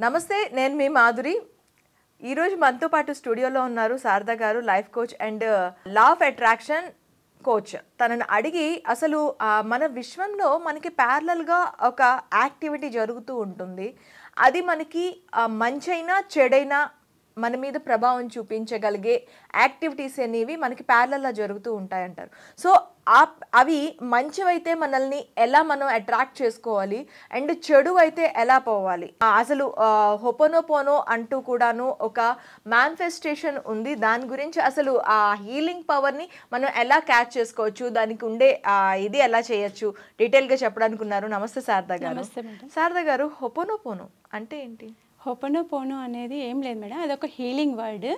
నమస్తే, నేను మీ మాధురి. ఈరోజు మనతో పాటు స్టూడియోలో ఉన్నారు శారద గారు, life coach and law of attraction coach. తనని అడిగి అసలు మన విశ్వంలో మనకి ప్యారలల్గా ఒక యాక్టివిటీ జరుగుతూ ఉంటుంది. అది మనకి మంచైనా చెడైనా మన మీద ప్రభావం చూపించగలిగే యాక్టివిటీస్ అనేవి మనకి ప్యారలల్గా జరుగుతూ ఉంటాయంటారు. సో అవి మంచివైతే మనల్ని ఎలా మనం అట్రాక్ట్ చేసుకోవాలి అండ్ చెడు అయితే ఎలా పోవాలి, అసలు హొపోనోపోనో అంటూ కూడాను ఒక మేనిఫెస్టేషన్ ఉంది. దాని గురించి అసలు ఆ హీలింగ్ పవర్ని మనం ఎలా క్యాచ్ చేసుకోవచ్చు, దానికి ఉండే ఇది ఎలా చేయొచ్చు డీటెయిల్గా చెప్పడానికి ఉన్నారు. నమస్తే శారద గారు. శారద గారు, హొపోనోపోనో అంటే ఏంటి? హొపోనోపోనో అనేది ఏం లేదు మేడం, అదొక హీలింగ్ వర్డ్.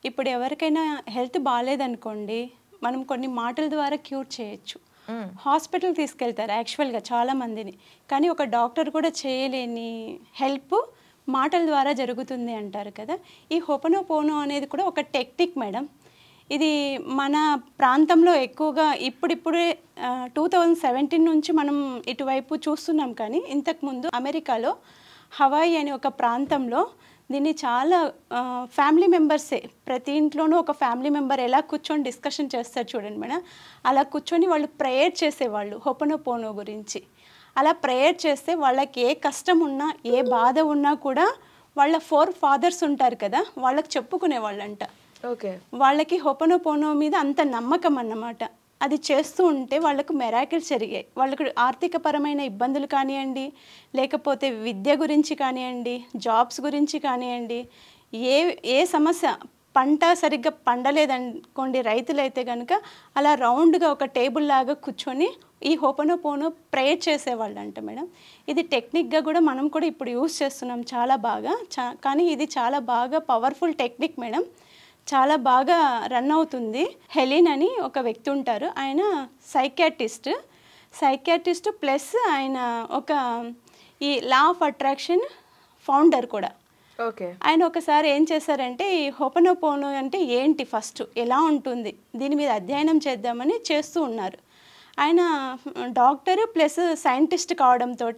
ఇప్పుడు ఎవరికైనా హెల్త్ బాగాలేదనుకోండి, మనం కొన్ని మాటల ద్వారా క్యూర్ చేయొచ్చు. హాస్పిటల్ తీసుకెళ్తారు యాక్చువల్గా చాలామందిని, కానీ ఒక డాక్టర్ కూడా చేయలేని హెల్ప్ మాటల ద్వారా జరుగుతుంది అంటారు కదా. ఈ హొపోనోపోనో అనేది కూడా ఒక టెక్నిక్ మేడం. ఇది మన ప్రాంతంలో ఎక్కువగా ఇప్పుడిప్పుడే 2017 నుంచి మనం ఇటువైపు చూస్తున్నాం, కానీ ఇంతకుముందు అమెరికాలో హవాయి అనే ఒక ప్రాంతంలో దీన్ని చాలా ఫ్యామిలీ మెంబర్సే, ప్రతి ఇంట్లోనూ ఒక ఫ్యామిలీ మెంబర్ ఎలా కూర్చొని డిస్కషన్ చేస్తారు చూడండి మేడం, అలా కూర్చొని వాళ్ళు ప్రేయర్ చేసేవాళ్ళు హొపోనోపోనో గురించి. అలా ప్రేయర్ చేస్తే వాళ్ళకి ఏ కష్టం ఉన్నా ఏ బాధ ఉన్నా కూడా వాళ్ళ 4 ఫాదర్స్ ఉంటారు కదా, వాళ్ళకి చెప్పుకునేవాళ్ళంట. ఓకే, వాళ్ళకి హొపోనోపోనో మీద అంత నమ్మకం అన్నమాట. అది చేస్తూ ఉంటే వాళ్ళకు మెరాకిల్స్ జరిగాయి. వాళ్ళకు ఆర్థికపరమైన ఇబ్బందులు కానివ్వండి, లేకపోతే విద్య గురించి కానివ్వండి, జాబ్స్ గురించి కానివ్వండి, ఏ సమస్య, పంట సరిగ్గా పండలేదనుకోండి రైతులైతే కనుక అలా రౌండ్గా ఒక టేబుల్ లాగా కూర్చొని ఈ హొపోనోపోనో ప్రేయర్ చేసేవాళ్ళంట మేడం. ఇది టెక్నిక్గా కూడా మనం కూడా ఇప్పుడు యూస్ చేస్తున్నాం చాలా బాగా. కానీ ఇది చాలా బాగా పవర్ఫుల్ టెక్నిక్ మేడం, చాలా బాగా రన్ అవుతుంది. హెలిన్ అని ఒక వ్యక్తి ఉంటారు, ఆయన సైకియాట్రిస్ట్ ప్లస్ ఆయన ఒక ఈ లా ఆఫ్ అట్రాక్షన్ ఫౌండర్ కూడా. ఓకే, ఆయన ఒకసారి ఏం చేశారంటే ఈ హొపోనోపోనో అంటే ఏంటి, ఫస్ట్ ఎలా ఉంటుంది, దీని మీద అధ్యయనం చేద్దామని చేస్తూ ఉన్నారు. ఆయన డాక్టర్ ప్లస్ సైంటిస్ట్ కావడంతో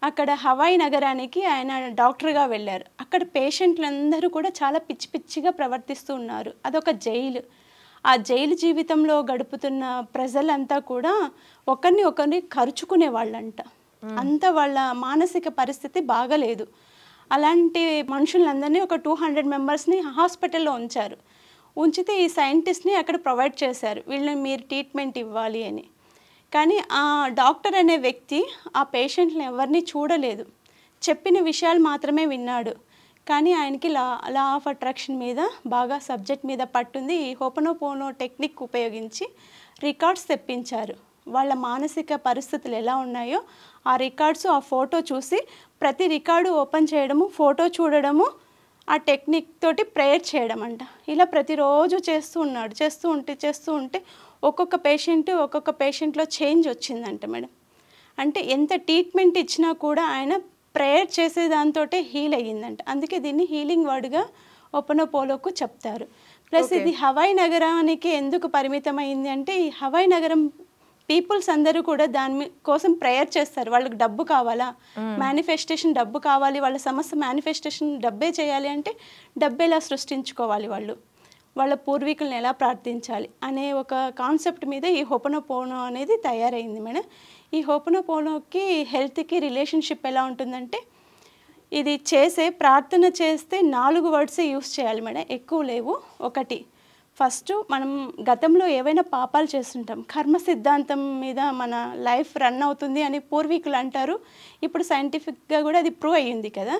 అక్కడ హవాయి నగరానికి ఆయన డాక్టర్గా వెళ్ళారు. అక్కడ పేషెంట్లందరూ కూడా చాలా పిచ్చి పిచ్చిగా ప్రవర్తిస్తూ ఉన్నారు. అదొక జైలు. ఆ జైలు జీవితంలో గడుపుతున్న ప్రజలంతా కూడా ఒకరిని ఖర్చుకునే వాళ్ళంట. అంత వాళ్ళ మానసిక పరిస్థితి బాగలేదు. అలాంటి మనుషులందరినీ ఒక 200 మెంబర్స్ని హాస్పిటల్లో ఉంచారు. ఉంచితే ఈ సైంటిస్ట్ని అక్కడ ప్రొవైడ్ చేశారు, వీళ్ళని మీరు ట్రీట్మెంట్ ఇవ్వాలి అని. కానీ ఆ డాక్టర్ అనే వ్యక్తి ఆ పేషెంట్ని ఎవరిని చూడలేదు, చెప్పిన విషయాలు మాత్రమే విన్నాడు. కానీ ఆయనకి లా ఆఫ్ అట్రాక్షన్ మీద బాగా సబ్జెక్ట్ మీద పట్టుంది. ఈ హొపోనోపోనో టెక్నిక్ ఉపయోగించి రికార్డ్స్ తెప్పించారు. వాళ్ళ మానసిక పరిస్థితులు ఎలా ఉన్నాయో ఆ రికార్డ్స్, ఆ ఫోటో చూసి ప్రతి రికార్డు ఓపెన్ చేయడము, ఫోటో చూడడము, ఆ టెక్నిక్ తోటి ప్రేయర్ చేయడం అంట. ఇలా ప్రతిరోజు చేస్తూ ఉంటే ఒక్కొక్క పేషెంట్లో చేంజ్ వచ్చిందంట మేడం. అంటే ఎంత ట్రీట్మెంట్ ఇచ్చినా కూడా ఆయన ప్రేయర్ చేసే దాంతో హీల్ అయ్యిందంట. అందుకే దీన్ని హీలింగ్ వర్డ్గా హొపోనోపోనోకు చెప్తారు. ప్లస్ ఇది హవాయి నగరానికి ఎందుకు పరిమితమైంది అంటే, ఈ హవాయి నగరం పీపుల్స్ అందరూ కూడా దాని కోసం ప్రేయర్ చేస్తారు. వాళ్ళకి డబ్బు కావాలా, మేనిఫెస్టేషన్ డబ్బు కావాలి, వాళ్ళ సమస్య మేనిఫెస్టేషన్ డబ్బే చేయాలి అంటే డబ్బు ఎలా సృష్టించుకోవాలి, వాళ్ళ పూర్వీకులను ఎలా ప్రార్థించాలి అనే ఒక కాన్సెప్ట్ మీద ఈ హొపోనోపోనో అనేది తయారైంది మేడం. ఈ హొపోనోపోనోకి హెల్త్కి రిలేషన్షిప్ ఎలా ఉంటుందంటే, ఇది ప్రార్థన చేస్తే 4 వర్డ్సే యూస్ చేయాలి మేడం, ఎక్కువ లేవు. ఒకటి, ఫస్ట్ మనం గతంలో ఏవైనా పాపాలు చేస్తుంటాం, కర్మ సిద్ధాంతం మీద మన లైఫ్ రన్ అవుతుంది అని పూర్వీకులు అంటారు. ఇప్పుడు సైంటిఫిక్గా కూడా అది ప్రూవ్ అయ్యింది కదా.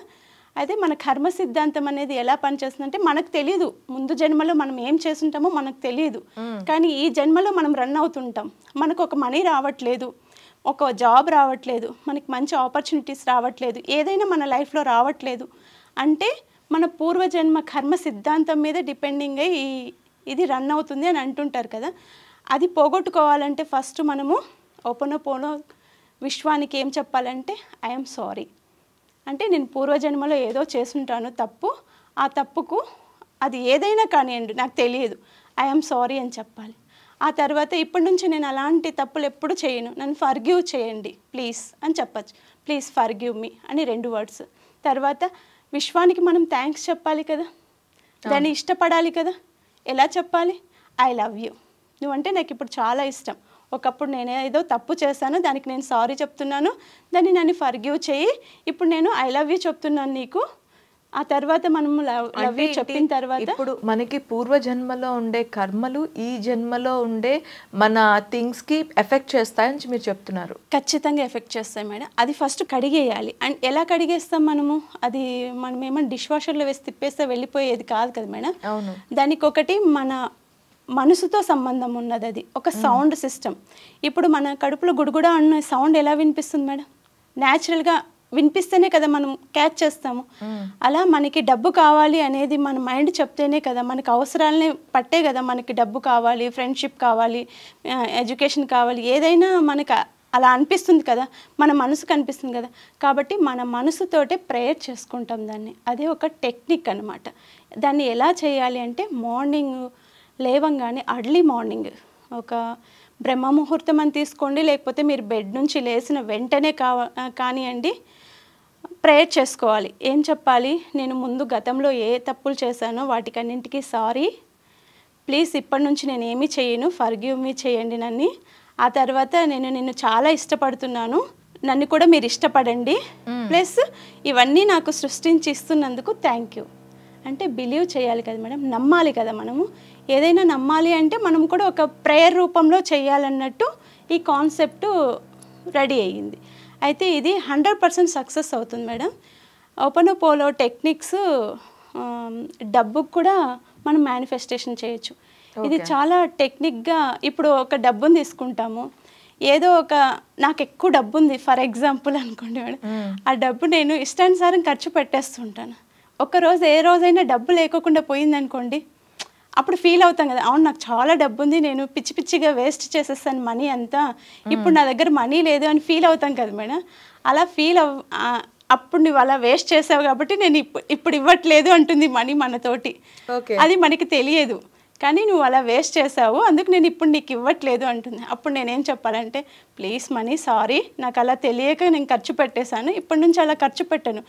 అయితే మన కర్మ సిద్ధాంతం అనేది ఎలా పనిచేస్తుందంటే, మనకు తెలియదు ముందు జన్మలో మనం ఏం చేస్తుంటామో మనకు తెలియదు, కానీ ఈ జన్మలో మనం రన్ అవుతుంటాం. మనకు ఒక మనీ రావట్లేదు, ఒక జాబ్ రావట్లేదు, మనకి మంచి ఆపర్చునిటీస్ రావట్లేదు, ఏదైనా మన లైఫ్లో రావట్లేదు అంటే మన పూర్వజన్మ కర్మ సిద్ధాంతం మీద డిపెండింగ్ అయ్యి ఇది రన్ అవుతుంది అని అంటుంటారు కదా. అది పోగొట్టుకోవాలంటే ఫస్ట్ మనము హొపోనోపోనో విశ్వానికి ఏం చెప్పాలంటే, ఐఎమ్ సారీ అంటే నేను పూర్వజన్మలో ఏదో చేసుంటాను తప్పు, ఆ తప్పుకు అది ఏదైనా కానివ్వండి నాకు తెలియదు, ఐఎమ్ సారీ అని చెప్పాలి. ఆ తర్వాత ఇప్పటి నుంచి నేను అలాంటి తప్పులు ఎప్పుడు చేయను, నన్ను ఫర్గివ్ చేయండి ప్లీజ్ అని చెప్పచ్చు. ప్లీజ్ ఫర్గివ్ మీ అని 2 వర్డ్స్. తర్వాత విశ్వానికి మనం థ్యాంక్స్ చెప్పాలి కదా, దాన్ని ఇష్టపడాలి కదా. ఎలా చెప్పాలి? ఐ లవ్ యూ, నువ్వంటే నాకు ఇప్పుడు చాలా ఇష్టం, ఒకప్పుడు నేను ఏదో తప్పు చేశాను, దానికి నేను సారీ చెప్తున్నాను, దాన్ని నన్ను ఫర్గివ్ చేయి, ఇప్పుడు నేను ఐ లవ్ యూ చెప్తున్నాను నీకు. ఆ తర్వాత మనము లవ్ యూ చెప్పిన తర్వాత ఇప్పుడు మనకి పూర్వజన్మలో ఉండే కర్మలు ఈ జన్మలో ఉండే మన థింగ్స్కి ఎఫెక్ట్ చేస్తాయని మీరు చెప్తున్నారు. ఖచ్చితంగా ఎఫెక్ట్ చేస్తాయి మేడం. అది ఫస్ట్ కడిగేయాలి. అండ్ ఎలా కడిగేస్తాం మనము? అది మనం ఏమన్నా డిష్ వాషర్లో వేసి తిప్పేస్తే వెళ్ళిపోయేది కాదు కదా మేడం. అవును. దానికి ఒకటి మన మనసుతో సంబంధం ఉన్నది. అది ఒక సౌండ్ సిస్టమ్. ఇప్పుడు మన కడుపులో గుడుగుడా అన్న సౌండ్ ఎలా వినిపిస్తుంది మేడం? న్యాచురల్గా వినిపిస్తేనే కదా మనం క్యాచ్ చేస్తాము. అలా మనకి డబ్బు కావాలి అనేది మన మైండ్ చెప్తేనే కదా, మనకి అవసరాలని పట్టే కదా మనకి డబ్బు కావాలి, ఫ్రెండ్షిప్ కావాలి, ఎడ్యుకేషన్ కావాలి, ఏదైనా మనకు అలా అనిపిస్తుంది కదా, మన మనసుకు అనిపిస్తుంది కదా. కాబట్టి మన మనసుతోటే ప్రేయర్ చేసుకుంటాం దాన్ని. అదే ఒక టెక్నిక్ అనమాట. దాన్ని ఎలా చేయాలి అంటే మార్నింగ్ లేవంగానే అర్లీ మార్నింగ్ ఒక బ్రహ్మ ముహూర్తం అని తీసుకోండి, లేకపోతే మీరు బెడ్ నుంచి లేచిన వెంటనే కానివ్వండి, ప్రేయర్ చేసుకోవాలి. ఏం చెప్పాలి? నేను ముందు గతంలో ఏ తప్పులు చేశానో వాటికన్నింటికి సారీ, ప్లీజ్ ఇప్పటి నుంచి నేను ఏమీ చేయను, ఫర్గివ్ మీ చేయండి నన్ను. ఆ తర్వాత నేను నిన్ను చాలా ఇష్టపడుతున్నాను, నన్ను కూడా మీరు ఇష్టపడండి, ప్లస్ ఇవన్నీ నాకు సృష్టించి ఇస్తున్నందుకు థ్యాంక్ యూ. అంటే బిలీవ్ చేయాలి కదా మేడం, నమ్మాలి కదా మనము. ఏదైనా నమ్మాలి అంటే మనం కూడా ఒక ప్రేయర్ రూపంలో చేయాలన్నట్టు ఈ కాన్సెప్ట్ రెడీ అయ్యింది. అయితే ఇది 100% సక్సెస్ అవుతుంది మేడం. ఓపెనోపోలో టెక్నిక్స్ డబ్బుకు కూడా మనం మేనిఫెస్టేషన్ చేయొచ్చు. ఇది చాలా టెక్నిక్గా, ఇప్పుడు ఒక డబ్బుని తీసుకుంటాము, ఏదో ఒక నాకు ఎక్కువ డబ్బు ఉంది ఫర్ ఎగ్జాంపుల్ అనుకోండి మేడం, ఆ డబ్బు నేను ఇష్టానుసారం ఖర్చు పెట్టేస్తుంటాను. ఒకరోజు ఏ రోజైనా డబ్బు లేకోకుండా పోయిందనుకోండి, అప్పుడు ఫీల్ అవుతాం కదా, అవును నాకు చాలా డబ్బు ఉంది, నేను పిచ్చి పిచ్చిగా వేస్ట్ చేసేస్తాను మనీ అంతా, ఇప్పుడు నా దగ్గర మనీ లేదు అని ఫీల్ అవుతాం కదా మేడం. అలా అప్పుడు నువ్వు అలా వేస్ట్ చేసావు కాబట్టి నేను ఇప్పుడు ఇవ్వట్లేదు అంటుంది మనీ మనతోటి. అది మనకి తెలియదు, కానీ నువ్వు అలా వేస్ట్ చేసావు, అందుకు నేను ఇప్పుడు నీకు ఇవ్వట్లేదు అంటుంది. అప్పుడు నేనేం చెప్పాలంటే, ప్లీజ్ మనీ సారీ, నాకు అలా తెలియక నేను ఖర్చు పెట్టేశాను, ఇప్పటి నుంచి అలా ఖర్చు పెట్టాను,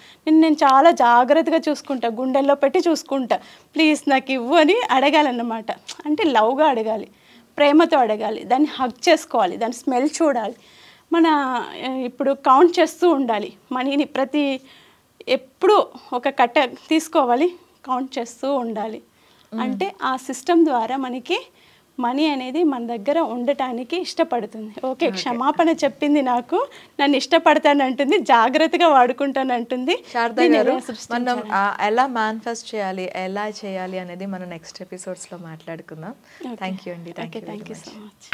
నేను చాలా జాగ్రత్తగా చూసుకుంటా, గుండెల్లో పెట్టి చూసుకుంటా, ప్లీజ్ నాకు ఇవ్వు అని అడగాలన్నమాట. అంటే లవ్గా అడగాలి, ప్రేమతో అడగాలి, దాన్ని హగ్ చేసుకోవాలి, దాని స్మెల్ చూడాలి. మన ఇప్పుడు కౌంట్ చేస్తూ ఉండాలి మనీని, ఎప్పుడు ఒక కట్ట తీసుకోవాలి, కౌంట్ చేస్తూ ఉండాలి. అంటే ఆ సిస్టమ్ ద్వారా మనకి మనీ అనేది మన దగ్గర ఉండటానికి ఇష్టపడుతుంది. ఓకే, క్షమాపణ చెప్పింది, నాకు నన్ను ఇష్టపడతానంటుంది, జాగ్రత్తగా వాడుకుంటానంటుంది. శారదా గారు, మనం ఎలా మేనిఫెస్ట్ చేయాలి, ఎలా చేయాలి అనేది మనం నెక్స్ట్ ఎపిసోడ్స్లో మాట్లాడుకుందాం. థ్యాంక్ యూ అండి. Thank you so much.